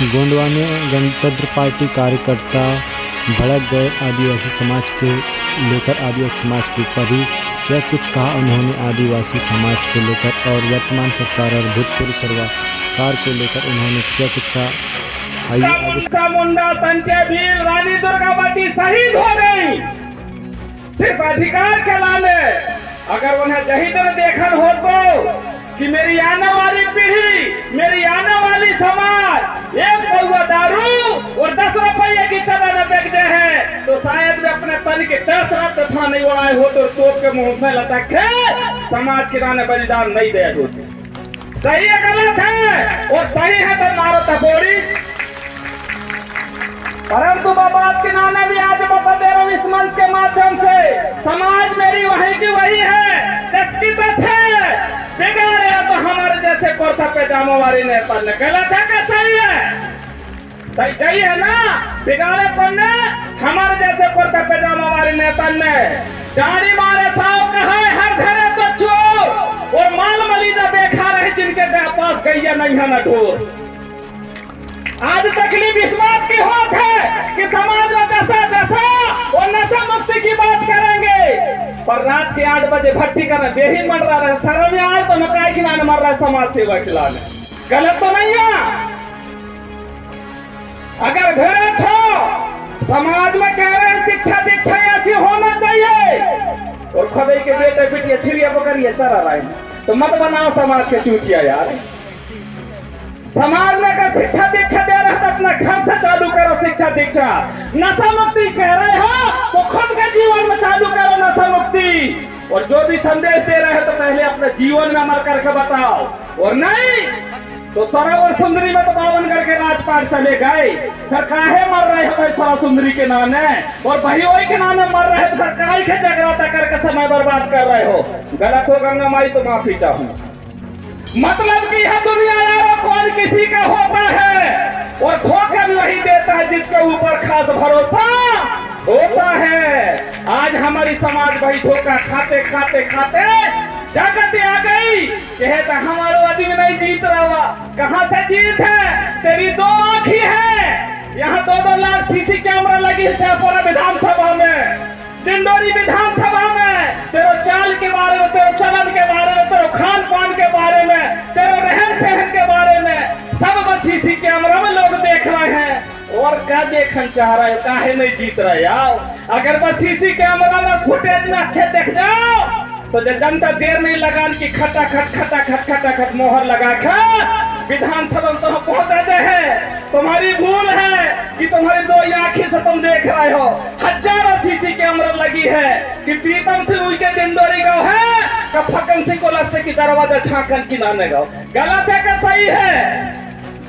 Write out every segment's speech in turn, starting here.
गोंडवा में गणतंत्र पार्टी कार्यकर्ता भड़क गए आदिवासी समाज के लेकर। आदिवासी समाज के ऊपर ही क्या कुछ कहा उन्होंने आदिवासी समाज को लेकर और वर्तमान सरकार और भूतपूर्व सरकार को लेकर उन्होंने क्या कुछ कहा। आइए मुंडा तंटे भील रानी दुर्गावती शहीद हो गई सिर्फ अधिकार के लाने। अगर उन्हें यही दिन देखन हो तो कि मेरी आने वाली पीढ़ी, मेरी आने वाली समाज एक पौवा दारू और 10 रुपये की चना में बेचते हैं तो शायद वे अपने तन के 10 रात तथा नहीं उड़ाए हो तो तोप के मुंह में लटके समाज के नाने बलिदान नहीं दे होते। सही है गलत है और सही है तो मारो तपोड़ी। परंतु बात के नाने भी आज बता दे रहा हूँ इस मंच के माध्यम से, समाज मेरी वही की वही है, जसकी तस है। बिगाड़े तो हमारे जैसे कुर्ता पैजामा वाली नेता ने गलत है क्या सही है? सही है ना? बिगाड़े कौन ने? हमारे जैसे कुर्ता पैजामा वाले नेता ने गाड़ी मारे साव कहा है हर घरे तो चोर और माल मलीदा बेखा रहे जिनके पास गैया नहीं है न ढोर। आज तकलीफ इस बात की होत है कि समाज में दशा और नशा मुक्ति की बात करेंगे पर रात के 8 बजे भट्टी करने बेही मर रहा है। शर्म में आए तो मकाई खिलाने मर रहा है समाज सेवा खिलाने। गलत तो नहीं है? अगर भेड़े छो समाज में कह रहे हैं शिक्षा दीक्षा ऐसी होना चाहिए और खबई के बेटे बेटिया छिड़िया बकरिया चरा रहे हैं तो मत बनाओ समाज के चूतिया यार। समाज में अगर शिक्षा दीक्षा दे रहे तो अपना घर से चालू करो शिक्षा दीक्षा। नशा मुक्ति कह रहे हो तो खुद के जीवन में चालू करो नशा मुक्ति और जो भी संदेश दे रहे हो तो पहले अपने जीवन में अमल करके बताओ और नहीं तो सरोवर सुंदरी में तो बावनगढ़ के राजपाट चले गए फिर काहे मर रहे हो भाई सरा सुंदरी के नामे और भाई वही के नामे मर रहे तो फिर काहे के जगराता करके समय बर्बाद कर रहे हो। गलत हो गंगा माई तो माफी चाहूँ। मतलब कि यह दुनिया यार कौन किसी का होता है और धोखा भी वही देता है जिसके ऊपर खास भरोसा होता है। आज हमारी समाज वही धोखा खाते खाते खाते जागत आ गई कहता हमारा आदमी नहीं जीत रहा। कहां से जीत है? तेरी 2 आंखी है। यहाँ 2-2 लाख सीसी कैमरा लगी है पूरा विधानसभा में, डिंडोरी विधानसभा में। तेरे चाल के बारे में, तेरे चलन के बारे में, तेरे खान पान के बारे में, तेरे रहन सहन के बारे में सब बस सीसी कैमरा में लोग देख रहे हैं और क्या देखना चाह रहे हो? काहे नहीं जीत रहे आओ? अगर बस सीसी कैमरा में फुटेज में अच्छे देख जाओ तो जनता देर नहीं लगान की खटाखट मोहर लगा कर विधानसभा में पहुंचाते हैं। तुम्हारी भूल है कि तुम्हारी 2 आंखें से तुम देख रहे हो। हजारों सीसी कैमरा लगी है कि प्रीतम सिंह उनके डिंडोरी गाँव है का फकन सिंह को लस्ते की दरवाजा छाकन की नाने गाँव। गलत है का सही है?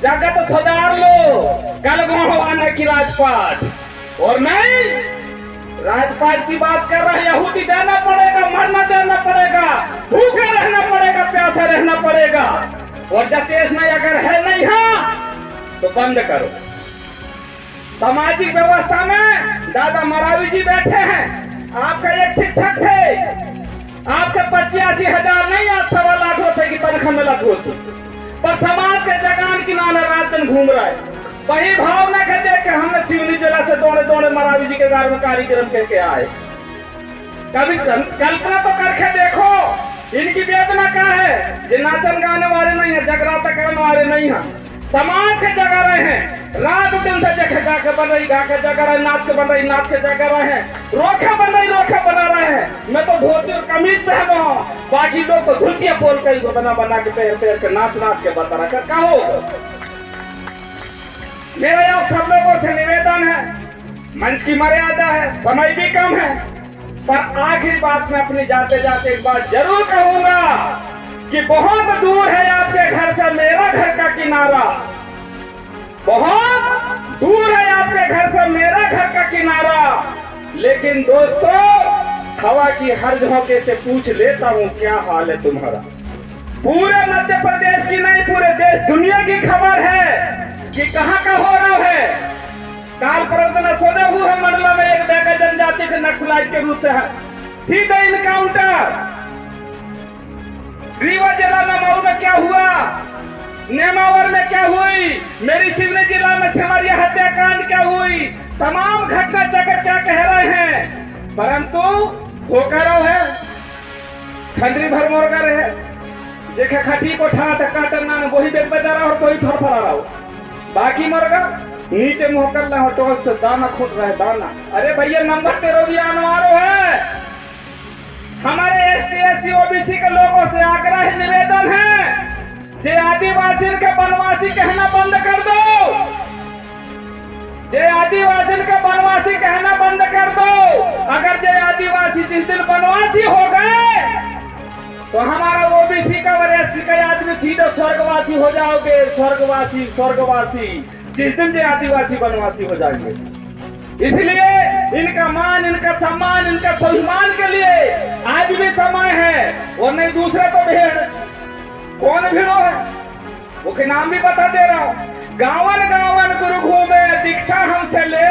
जगत सुधार लो। कल आने की राजपाट और नहीं राजपाट की बात कर रहे हैं। यहूदी देना पड़ेगा, मरना देना पड़ेगा, भूखे रहना पड़ेगा, प्यासा रहना पड़ेगा और जतेश नहीं अगर है नहीं है तो बंद करो। सामाजिक व्यवस्था में दादा मरावी जी बैठे हैं। आपका एक शिक्षक थे, आपके 85,000 नहीं 8.25 लाख रुपए की तनख्वाह मिलत होती पर समाज के जगान की नाना रात दिन घूम रहा है। वही भावना के देख के हमने सिवनी जिला से दौड़े मरावी जी के घर में कार्यक्रम करके आए। कभी कल्पना तो करके देखो इनकी वेदना क्या है। ये नाचन गाने वाले नहीं है, जगराता करने वाले नहीं है, समाज के जगा रहे हैं। रात दिन से देखे गा के बन रही, गा के जगा रहे, नाच के बन रही, नाच के जगा रहे हैं, रोखा बन रही, रोखा बना रहे हैं। मैं तो धोती और कमीज पहना हूँ, बाकी लोग तो धुतिया पोल कर बना के पैर के नाच के बता रहा क्या हो। मेरा आप सब लोगों से निवेदन है, मंच की मर्यादा है, समय भी कम है पर आखिरी बात में अपनी जाते जाते एक बात जरूर कहूंगा कि बहुत दूर है आपके घर से मेरा घर का किनारा, बहुत दूर है आपके घर से मेरा घर का किनारा। लेकिन दोस्तों हवा की हर झोंके से पूछ लेता हूँ क्या हाल है तुम्हारा। पूरे मध्य प्रदेश की नहीं पूरे देश दुनिया की खबर है कि कहां का हो रहा है। काल प्रवचन सोने हुए है मंडला में एक बैगा जनजाति के नक्सलाइट के रूप से है सीधे इनकाउंटर। रीवा जिला में मऊ में क्या हुआ, नेमावर में क्या हुई, मेरी सिवनी जिला तमाम घटना चक्र क्या कह रहे हैं, परंतु होकर है खंडरी भर मोर कर है जेखे खटी को ठा काटना वही बेच बजा रहा और कोई फरफरा रहा हो, बाकी मुर्गा नीचे मुंह कर रहा हो टॉस से दाना खुद रहे दाना। अरे भैया नंबर 13 भी आने वाला है। हमारे ST/SC OBC के लोगों से आग्रह निवेदन है, जे आदिवासी के वनवासी कहना बंद कर दो, जे आदिवासी के वनवासी कहना बंद कर दो। अगर जे आदिवासी जिस दिन वनवासी हो गए तो हमारा OBC का और SC का आदमी सीधे स्वर्गवासी हो जाओगे, स्वर्गवासी स्वर्गवासी, जिस दिन जे आदिवासी वनवासी हो जाएंगे। इसलिए इनका मान, इनका सम्मान, इनका स्वाभिमान के लिए आज भी समय है, और नहीं दूसरा तो भेड़ कौन भिड़ो है वो के नाम भी बता दे रहा हूँ। गावन गावन गुरु घूमे दीक्षा हमसे ले,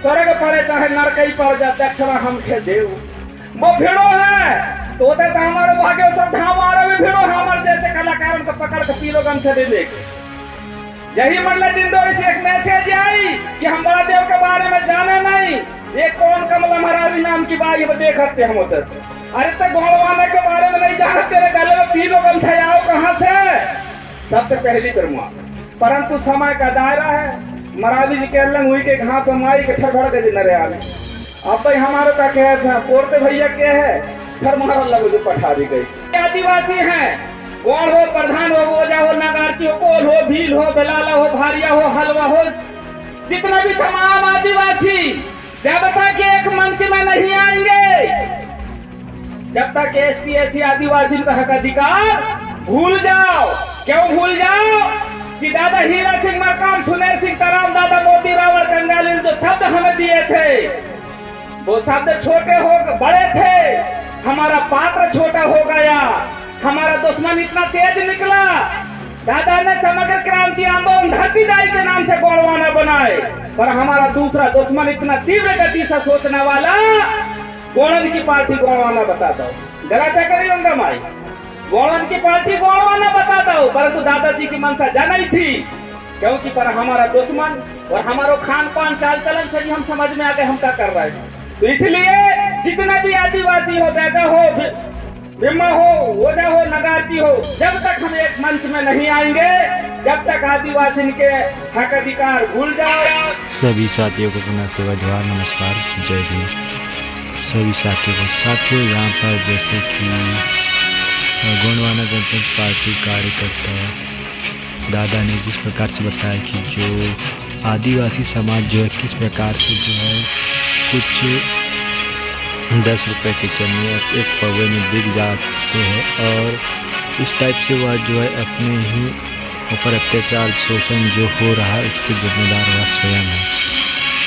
स्वर्ग पड़े चाहे नरकई पड़ जा दक्षिणा हमके देव। वो भिड़ो है तो हमारे भाग्य सब हमारा भी भिड़ो है, हमारे जैसे कलाकारों को पकड़ के पीलो गम से दे दे। यही मतलब डिंडोरी से एक मैसेज आई कि हम बड़ा देव के बारे में जाने नहीं, ये कौन कमला महाराज नाम की बात ये देखते हम होते से। अरे तो गौड़वाना के बारे में नहीं जाना, तेरे गले में पीलो गम से आओ कहाँ से, सबसे पहली फिल्म। परंतु समय का दायरा है, महाराज जी के लंग हुई के घाट माई के ठड़ के दिन रहे आने। अब भाई हमारे का कह था पोरते भैया क्या है, फिर मारा लगो जो पठा दी गई। आदिवासी हैं, गौड़ हो, प्रधान हो, ओजा हो, नगारची हो, कोल हो, भील हो, बेलाला हो, भारिया हो, हलवा हो, जितना भी तमाम आदिवासी जब तक एक मंच में नहीं आएंगे, जब तक ST/SC आदिवासी का हक अधिकार भूल जाओ। क्यों भूल जाओ कि दादा हीरा सिंह मरकाम, सुनेर सिंह तराम, दादा मोती रावण कंगाली जो शब्द हमें दिए थे वो शब्द छोटे हो बड़े थे, हमारा पात्र छोटा हो गया, हमारा दुश्मन इतना तेज निकला। दादा ने समग्र क्रांति आंदोलन धरती दाई के नाम से गौड़वाना बनाए, पर हमारा दूसरा दुश्मन इतना तीव्र गति से सोचने वाला गौड़न की पार्टी गौड़वाना बताता हूँ। गलत है करी उनका माई, गौड़न की पार्टी गौड़वाना बताता हूँ, परंतु दादाजी की मंशा जाना ही थी, क्योंकि पर हमारा दुश्मन और हमारा खान पान चाल चलन से भी हम समझ में आ गए हम क्या कर रहे हैं। तो इसलिए जितना भी आदिवासी हो, बैगा हो, बिम्मा हो, ओजा हो, नगारची हो, जब तक हम एक मंच में नहीं आएंगे, जब तक आदिवासी के हक अधिकार भूल जाओ। सभी साथियों को पुनः सेवा जोहार, नमस्कार, जय हिंद। सभी साथियों यहाँ पर जैसे कि गोंडवाना गणतंत्र पार्टी कार्यकर्ता दादा ने जिस प्रकार से बताया कि जो आदिवासी समाज जो है किस प्रकार से जो है कुछ 10 रुपए के चने एक पौवे में बिक जाते हैं, और इस टाइप से वह जो है अपने ही ऊपर अत्याचार शोषण जो हो रहा है उसके जिम्मेदार वह स्वयं है।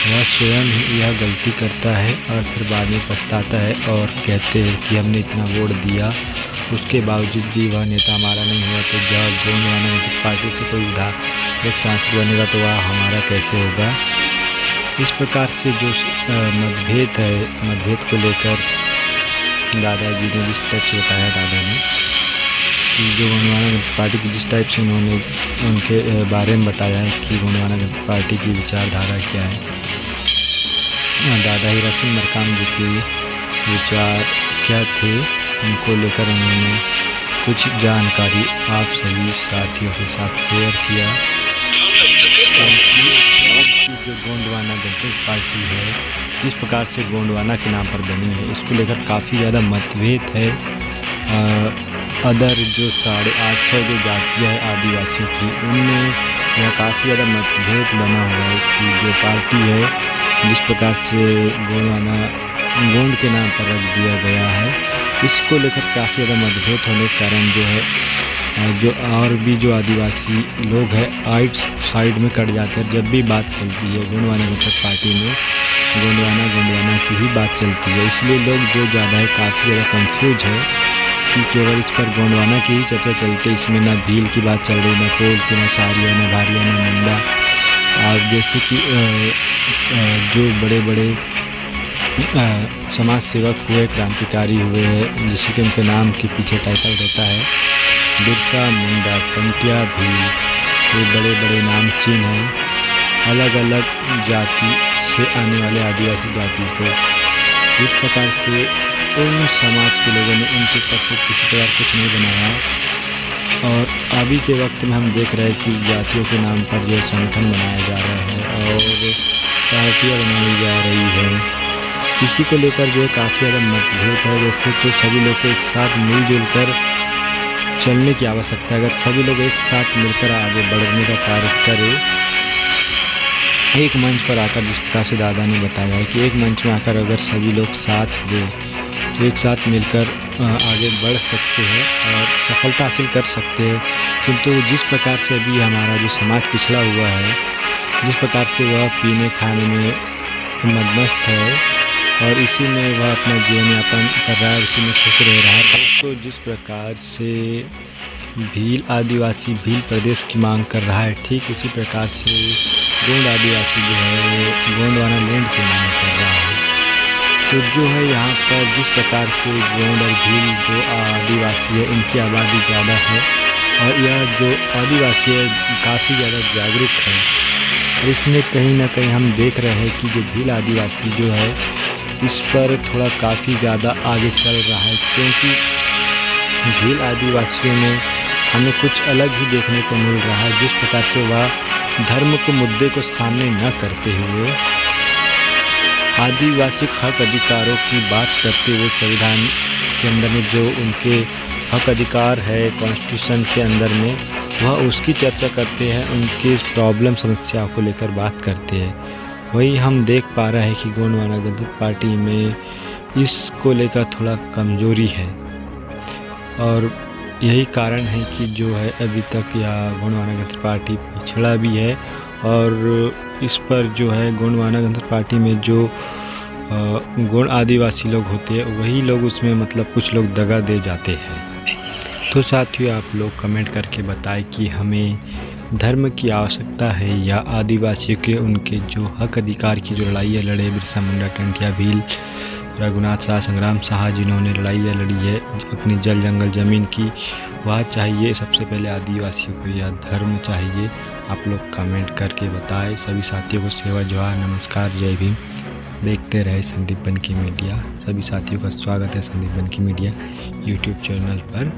वह स्वयं ही यह गलती करता है और फिर बाद में पछताता है और कहते हैं कि हमने इतना वोट दिया, उसके बावजूद भी वह नेता हमारा नहीं हुआ, तो जब गोंडवाना पार्टी से कोई एक सांसद बनेगा तो वह हमारा कैसे होगा। इस प्रकार से जो मतभेद है, मतभेद को लेकर दादाजी ने जिस टाइप से बताया, दादा ने कि जो गोंडवाना पार्टी की जिस टाइप से उन्होंने उनके बारे में बताया है कि गोंडवाना पार्टी की विचारधारा क्या है, दादा हीरा सिंह मरकाम जी के विचार क्या थे, उनको लेकर उन्होंने कुछ जानकारी आप सभी साथियों के साथ शेयर किया। जो गोंडवाना गणतंत्र पार्टी है किस प्रकार से गोंडवाना के नाम पर बनी है, इसको लेकर काफ़ी ज़्यादा मतभेद है। अदर जो 850 जो जातियाँ है आदिवासियों की, उनमें यह काफ़ी ज़्यादा मतभेद बना हुआ है कि जो पार्टी है जिस प्रकार से गोंडवाना गोंड के नाम पर रख दिया गया है, इसको लेकर काफ़ी ज़्यादा मतभेद होने के कारण जो है जो और भी जो आदिवासी लोग हैं आइट साइड में कट जाते हैं। जब भी बात चलती है गोंडवाना गणतंत्र पार्टी में गोंडवाना की ही बात चलती है, इसलिए लोग जो ज़्यादा है काफ़ी ज़्यादा कंफ्यूज है कि केवल इस पर गोंडवाना की ही चर्चा चलती है, इसमें ना भील की बात चल रही, ना कोल की, ना सारिया, ना भारिया, ना मुंडा। और जैसे कि जो बड़े बड़े समाज सेवक हुए, क्रांतिकारी हुए हैं, जैसे कि उनके नाम के पीछे टाइटल रहता है बिरसा मुंडा, पंटिया भील, ये बड़े बड़े नाम चिन्ह हैं। अलग अलग जाति से आने वाले आदिवासी जाति से। इस प्रकार से उन समाज के लोगों ने उनके ऊपर से किसी प्रकार कुछ नहीं बनाया। और अभी के वक्त में हम देख रहे हैं कि जातियों के नाम पर जो संगठन बनाया जा रहा है और पार्टियाँ बनाई जा रही है, इसी को लेकर जो है काफ़ी ज़्यादा मतभेद है। वैसे तो सभी लोग को एक साथ मिलजुल कर चलने की आवश्यकता है। अगर सभी लोग एक साथ मिलकर आगे बढ़ने का कार्य करें, एक मंच पर आकर, जिस प्रकार से दादा ने बताया है कि एक मंच में आकर अगर सभी लोग साथ दें तो एक साथ मिलकर आगे बढ़ सकते हैं और सफलता हासिल कर सकते हैं। किंतु जिस प्रकार से अभी हमारा जो समाज पिछड़ा हुआ है, जिस प्रकार से वह पीने खाने में मदमस्त है और इसी में वह अपना जीवन यापन कर रहा है, उसी में खुश रह रहा है, तो जिस प्रकार से भील आदिवासी भील प्रदेश की मांग कर रहा है, ठीक उसी प्रकार से गोंड आदिवासी जो है गोंडवाना लैंड की मांग कर रहा है। तो जो है यहाँ पर जिस प्रकार से गोंड और भील जो आदिवासी है, इनकी आबादी ज़्यादा है और यह जो आदिवासी है काफ़ी ज़्यादा जागरूक है। और इसमें कहीं ना कहीं हम देख रहे हैं कि जो भील आदिवासी जो है इस पर थोड़ा काफ़ी ज़्यादा आगे चल रहा है, क्योंकि भील आदिवासियों में हमें कुछ अलग ही देखने को मिल रहा है। जिस प्रकार से वह धर्म के मुद्दे को सामने न करते हुए आदिवासी हक अधिकारों की बात करते हुए संविधान के अंदर में जो उनके हक अधिकार है कॉन्स्टिट्यूशन के अंदर में, वह उसकी चर्चा करते हैं, उनके प्रॉब्लम समस्याओं को लेकर बात करते हैं। वही हम देख पा रहे हैं कि गोंडवाना गणतंत्र पार्टी में इसको लेकर थोड़ा कमजोरी है और यही कारण है कि जो है अभी तक या गोंडवाना गणतंत्र पार्टी पिछड़ा भी है। और इस पर जो है गोंडवाना गणतंत्र पार्टी में जो गोंड आदिवासी लोग होते हैं वही लोग उसमें मतलब कुछ लोग दगा दे जाते हैं। तो साथियों, आप लोग कमेंट करके बताएं कि हमें धर्म की आवश्यकता है या आदिवासियों के उनके जो हक अधिकार की जो लड़ाइयाँ लड़े बिरसा मुंडा, टंटिया भील, रघुनाथ शाह, संग्राम शाह, जिन्होंने लड़ाइयाँ लड़ी है अपनी जल जंगल ज़मीन की, वह चाहिए सबसे पहले आदिवासियों को या धर्म चाहिए? आप लोग कमेंट करके बताएं। सभी साथियों को सेवा जोहार, नमस्कार, जय भीम। देखते रहे संदीप बनकी मीडिया। सभी साथियों का स्वागत है संदीप बनकी मीडिया यूट्यूब चैनल पर।